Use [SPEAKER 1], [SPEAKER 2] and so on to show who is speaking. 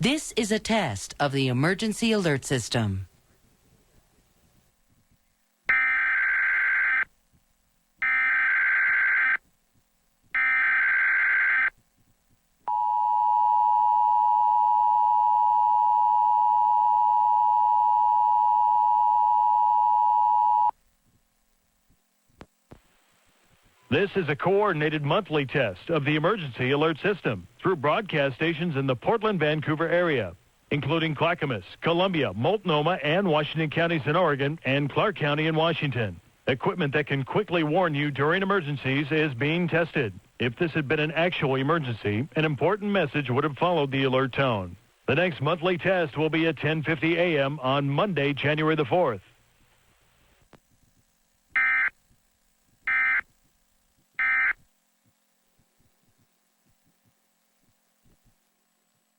[SPEAKER 1] This is a test of the emergency alert system.
[SPEAKER 2] This is a coordinated monthly test of the emergency alert system through broadcast stations in the Portland-Vancouver area, including Clackamas, Columbia, Multnomah, and Washington counties in Oregon, and Clark County in Washington. Equipment that can quickly warn you during emergencies is being tested. If this had been an actual emergency, an important message would have followed the alert tone. The next monthly test will be at 10:50 a.m. on Monday, January the 4th.